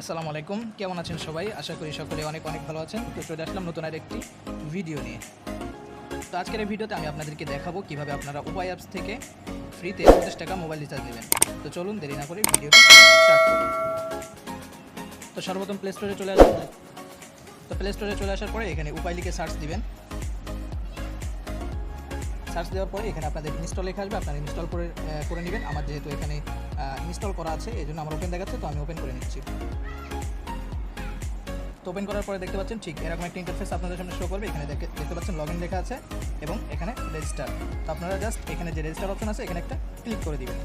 আসসালামু আলাইকুম, কেমন আছেন সবাই? আশা করি সকলে অনেক অনেক ভালো আছেন। তো চলে আসলাম নতুন আরেকটি ভিডিও নিয়ে। তো আজকের এই ভিডিওতে আমি আপনাদেরকে দেখাবো কিভাবে আপনারা উপায় অ্যাপস থেকে ফ্রিতে 50 টাকা মোবাইল রিচার্জ নেবেন। তো চলুন দেরি না করে ভিডিওটি স্টার্ট করি। তো সর্বপ্রথম প্লে স্টোরে চলে আসবেন। তো প্লে স্টোরে চলে আসার পরে এখানে উপায় লিখে সার্চ দিবেন। সার্চ দেওয়ার পরে এখানে আপনাদের ইনস্টল লেখা আসবে, আপনারা ইনস্টল করে নেবেন। আমার যেহেতু এখানে ইনস্টল করা আছে এই জন্য আমার ওপেন দেখাচ্ছে, তো আমি ওপেন করে নিচ্ছি। তো ওপেন করার পরে দেখতে পাচ্ছেন ঠিক এরকম একটা ইন্টারফেস আপনাদের সামনে শো করবে। এখানে দেখতে পাচ্ছেন লগইন লেখা আছে এবং এখানে রেজিস্টার। তো আপনারা জাস্ট এখানে যে রেজিস্টার অপশন আছে এখানে একটা ক্লিক করে দিবেন।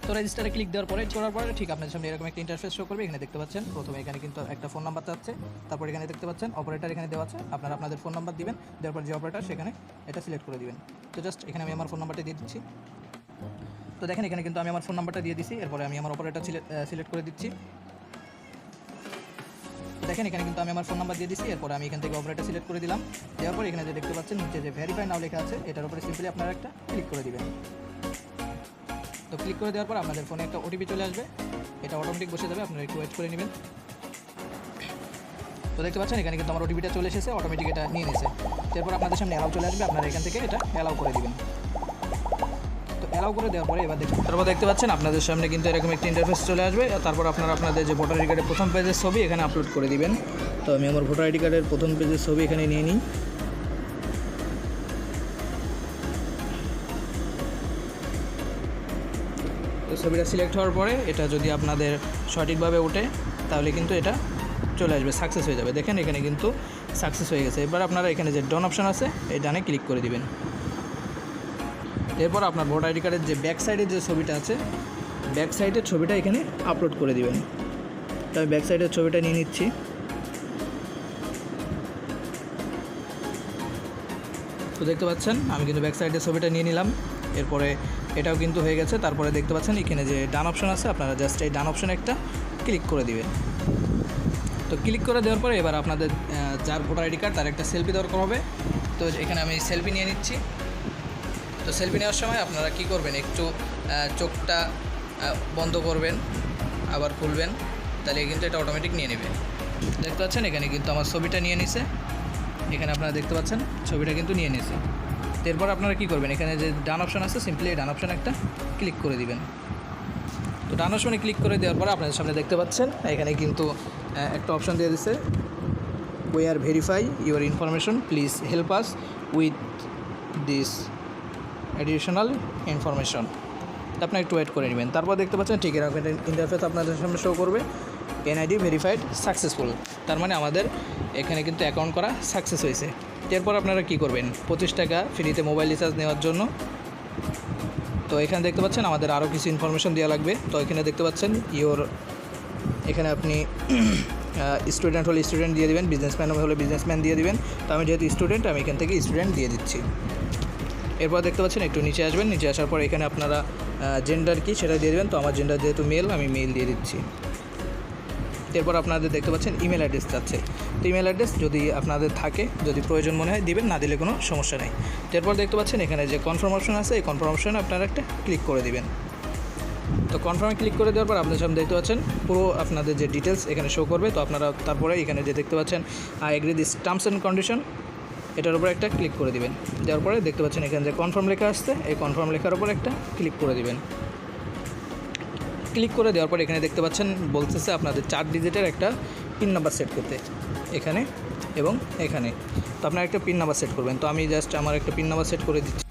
তো রেজিস্টারে ক্লিক দেওয়ার পরে ঠিক আপনাদের সামনে এরকম একটা ইন্টারফেস শো করবে। এখানে দেখতে পাচ্ছেন প্রথমে এখানে কিন্তু একটা ফোন নাম্বার চাচ্ছে, তারপর এখানে দেখতে পাচ্ছেন অপারেটর এখানে দেওয়া আছে। আপনারা আপনাদের ফোন নাম্বার দিবেন, দেওয়ার পর যে অপারেটর সেখানে এটা সিলেক্ট করে দিবেন। তো জাস্ট এখানে আমি আমার ফোন নাম্বারটা দিয়ে দিচ্ছি। তো দেখেন এখানে কিন্তু আমি আমার ফোন নাম্বারটা দিয়ে দিচ্ছি, এরপরে আমি আমার অপারেটর সিলেক্ট করে দিচ্ছি। দেখেন এখানে কিন্তু আমি আমার ফোন নাম্বার দিয়ে দিচ্ছি, এরপরে আমি এখান থেকে অপারেটর সিলেক্ট করে দিলাম। দেওয়ার পর এখানে যে দেখতে পাচ্ছেন নিচে যে ভেরিফাই নাও লেখা আছে এটার উপরে সিম্পলি আপনারা একটা ক্লিক করে দিবেন। তো ক্লিক করে দেওয়ার পর আপনাদের ফোনে একটা ওটিপি চলে আসবে, এটা অটোমেটিক বসে যাবে, আপনারা একটু ওয়েট করে নেবেন। তো দেখতে পাচ্ছেন এখানে কিন্তু আমার ওটিপিটা চলে এসেছে, অটোমেটিক এটা নিয়ে নিয়েছে। এরপর আপনাদের সামনে অ্যালাউ চলে আসবে, আপনারা এখান থেকে এটা অ্যালাউ করে দিবেন। তো অ্যালাউ করে দেওয়ার পরে তারপর দেখতে পাচ্ছেন আপনাদের সামনে কিন্তু এরকম একটা ইন্টারফেস চলে আসবে। তারপর আপনারা আপনাদের যে ভোটার আইডি কার্ডের প্রথম পেজের ছবি এখানে আপলোড করে দিবেন। তো আমি আমার ভোটার আইডি কার্ডের প্রথম পেজের ছবি এখানে নিয়ে নিই। তো ছবিটা সিলেক্ট হওয়ার পরে এটা যদি আপনাদের সঠিকভাবে ওঠে তাহলে কিন্তু এটা চলে আসবে, সাকসেস হয়ে যাবে। দেখেন এখানে কিন্তু সাকসেস হয়ে গেছে। এবার আপনারা এখানে যে ডান অপশন আছে এই ডানে ক্লিক করে দিবেন। এরপর আপনার ভোটার আইডি কার্ডের যে ব্যাক সাইডের যে ছবিটা আছে ব্যাক সাইডের ছবিটা এখানে আপলোড করে দিবেন। তো আমি ব্যাক সাইডের ছবিটা নিয়ে নিচ্ছি। তো দেখতে পাচ্ছেন আমি কিন্তু ব্যাক সাইডের ছবিটা নিয়ে নিলাম, এরপরে এটাও কিন্তু হয়ে গেছে। তারপরে দেখতে পাচ্ছেন এখানে যে ডান অপশন আছে আপনারা জাস্ট এই ডান অপশনে একটা ক্লিক করে দিবেন। তো ক্লিক করে দেওয়ার পরে এবার আপনাদের যার ভোটার আইডি কার্ড তার একটা সেলফি দরকার হবে। তো এখানে আমি সেলফি নিয়ে নিচ্ছি। তো সেলফি নেওয়ার সময় আপনারা কি করবেন, একটু চোখটা বন্ধ করবেন আবার খুলবেন, তাহলে কিন্তু এটা অটোমেটিক নিয়ে নেবে। দেখতে পাচ্ছেন এখানে কিন্তু আমার ছবিটা নিয়ে নিছে, এখানে আপনারা দেখতে পাচ্ছেন ছবিটা কিন্তু নিয়ে নিয়েছে। এরপর আপনারা কি করবেন, এখানে যে ডান অপশন আছে সিম্পলি এই ডান অপশন একটা ক্লিক করে দিবেন। তো ডান অপশনে ক্লিক করে দেওয়ার পর আপনাদের সামনে দেখতে পাচ্ছেন এখানে কিন্তু একটা অপশন দিয়ে দিচ্ছে, we are verify your information, please help us with this additional information. আপনারা একটু ওয়েট করে নেবেন। তারপর দেখতে পাচ্ছেন ঠিক এরকম একটা ইন্টারফেস আপনাদের সামনে শো করবে, এনআইডি ভেরিফাইড সাকসেসফুল। তার মানে আমাদের এখানে কিন্তু অ্যাকাউন্ট করা সাকসেস হয়েছে। এরপর আপনারা কি করবেন, 25 টাকা ফ্রিতে মোবাইল রিচার্জ নেওয়ার জন্য তো এখানে দেখতে পাচ্ছেন আমাদের আরও কিছু ইনফরমেশন দেওয়া লাগবে। তো এখানে দেখতে পাচ্ছেন এখানে আপনি স্টুডেন্ট হলে স্টুডেন্ট দিয়ে দেবেন, বিজনেসম্যান হলে বিজনেসম্যান দিয়ে দেবেন। তো আমি যেহেতু স্টুডেন্ট আমি এখান থেকে স্টুডেন্ট দিয়ে দিচ্ছি। এরপর দেখতে পাচ্ছেন একটু নিচে আসবেন, নিচে আসার পর এখানে আপনারা জেন্ডার কি সেটা দিয়ে দেবেন। তো আমার জেন্ডার যেহেতু মেল আমি মেল দিয়ে দিচ্ছি। এরপর আপনাদের দেখতে পাচ্ছেন ইমেল অ্যাড্রেস চাচ্ছে। তো ইমেল অ্যাড্রেস যদি আপনাদের থাকে, যদি প্রয়োজন মনে হয় দিবেন, না দিলে কোনো সমস্যা নেই। এরপর দেখতে পাচ্ছেন এখানে যে কনফার্ম অপশন আছে এই কনফার্ম অপশনে আপনারা একটা ক্লিক করে দিবেন। তো কনফার্মে ক্লিক করে দেওয়ার পর আপনাদের সামনে দেখতে পাচ্ছেন পুরো আপনাদের যে ডিটেলস এখানে শো করবে। তো আপনারা তারপরে এখানে যে দেখতে পাচ্ছেন I agree this terms and condition এটার উপরে একটা ক্লিক করে দিবেন। দেওয়ার পরে দেখতে পাচ্ছেন এখানে যে কনফার্ম লেখা আসছে এই কনফার্ম লেখার উপর একটা ক্লিক করে দিবেন। ক্লিক করে দেওয়ার পর এখানে দেখতে পাচ্ছেন বলতেছে আপনাদের 4 ডিজিটের একটা পিন নাম্বার সেট করতে এখানে এবং এখানে। তো আপনারা একটা পিন নাম্বার সেট করবেন। তো আমি জাস্ট আমার একটা পিন নাম্বার সেট করে দিচ্ছি।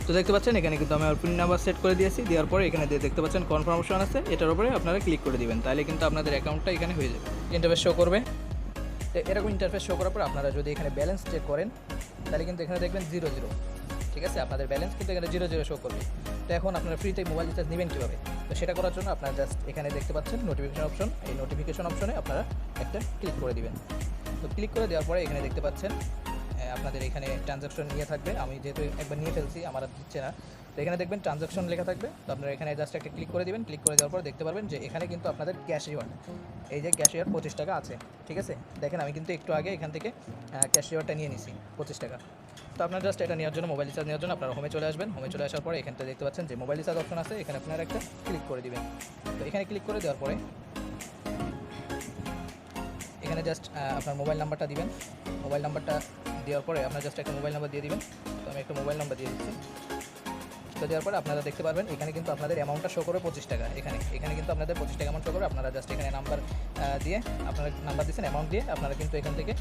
তো দেখতে পাচ্ছেন এখানে কিন্তু আমি আমার পিন নাম্বার সেট করে দিয়েছি। দেওয়ার পরে এখানে দেখতে পাচ্ছেন কনফার্ম অপশন আছে, এটার উপরে আপনারা ক্লিক করে দিবেন, তাহলে কিন্তু আপনাদের অ্যাকাউন্টটা এখানে হয়ে যাবে। ইন্টারফেস শো করবে। তো এরকম ইন্টারফেস শো করার পর আপনারা যদি এখানে ব্যালেন্স চেক করেন তাহলে কিন্তু এখানে দেখবেন 0 ঠিক আছে, আপনাদের ব্যালেন্স কিন্তু এখানে 0 শো করবে। তো এখন আপনারা ফ্রিতে মোবাইল রিচার্জ নেবেন কীভাবে, তো সেটা করার জন্য আপনারা জাস্ট এখানে দেখতে পাচ্ছেন নোটিফিকেশন অপশন, এই নোটিফিকেশন অপশনে আপনারা একটা ক্লিক করে দিবেন। তো ক্লিক করে দেওয়ার পরে এখানে দেখতে পাচ্ছেন আপনাদের এখানে ট্রানজাকশন নিয়ে থাকবে। আমি যেহেতু একবার নিয়ে ফেলছি আমার আর দিচ্ছে না, তো এখানে দেখবেন ট্রানজাকশন লেখা থাকবে। তো আপনারা এখানে জাস্ট একটা ক্লিক করে দিবেন। ক্লিক করে দেওয়ার পর দেখতে পারবেন যে এখানে কিন্তু আপনাদের ক্যাশ রিওয়ার্ড, এই যে ক্যাশ রিওয়ার্ড 25 টাকা আছে। ঠিক আছে, দেখেন আমি কিন্তু একটু আগে এখান থেকে ক্যাশ রিওয়ার্ডটা নিয়ে নিছি 25 টাকা। তো আপনার জাস্ট এটা নেওয়ার জন্য, মোবাইল রিচার্জ নেওয়ার জন্য আপনারা হোমে চলে আসবেন। হোমে চলে আসার পরে এখানটা দেখতে পাচ্ছেন যে মোবাইল রিচার্জ অপশন আছে, এখানে আপনারা একটা ক্লিক করে দিবেন। তো এখানে ক্লিক করে দেওয়ার পরে এখানে জাস্ট আপনার মোবাইল নাম্বারটা দিবেন। মোবাইল নাম্বারটা দেওয়ার পরে আপনার জাস্ট একটা মোবাইল নাম্বার দিয়ে দিবেন। তো আমি একটা মোবাইল নাম্বার দিয়ে দিচ্ছি। তো দেওয়ার পরে আপনারা দেখতে পারবেন এখানে কিন্তু আপনাদের অ্যামাউন্টটা শো করবে 25 টাকা। এখানে কিন্তু আপনাদের 25 টাকা অ্যামাউন্ট শো করবে। আপনারা জাস্ট এখানে নাম্বার দিয়ে, আপনারা নাম্বার দিচ্ছেন, অ্যামাউন্ট দিয়ে আপনারা কিন্তু এখান থেকে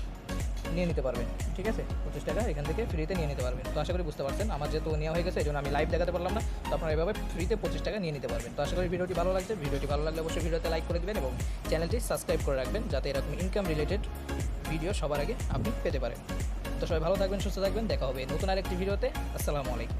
নিয়ে নিতে পারবেন। ঠিক আছে, 25 টাকা এখান থেকে ফ্রিতে নিয়ে নিতে পারবেন। তো আশা করি বুঝতে পারছেন। আমার যেহেতু নেওয়া হয়ে গেছে এই জন্য আমি লাইভ দেখাতে পারলাম না। তো আপনারা এভাবে ফ্রিতে 25 টাকা নিয়ে নিতে পারবেন। তো আশা করি ভিডিওটি ভালো লাগছে। ভিডিওটি ভালো লাগলে অবশ্যই ভিডিওতে লাইক করে দেবেন এবং চ্যানেলটি সাবস্ক্রাইব করে রাখবেন, যাতে এরকম ইনকাম রিলেটেড ভিডিও সবার আগে আপনি পেতে পারেন। তো সবাই ভালো থাকবেন, সুস্থ থাকবেন। দেখা হবে নতুন আরেকটি ভিডিওতে। আসসালামু আলাইকুম।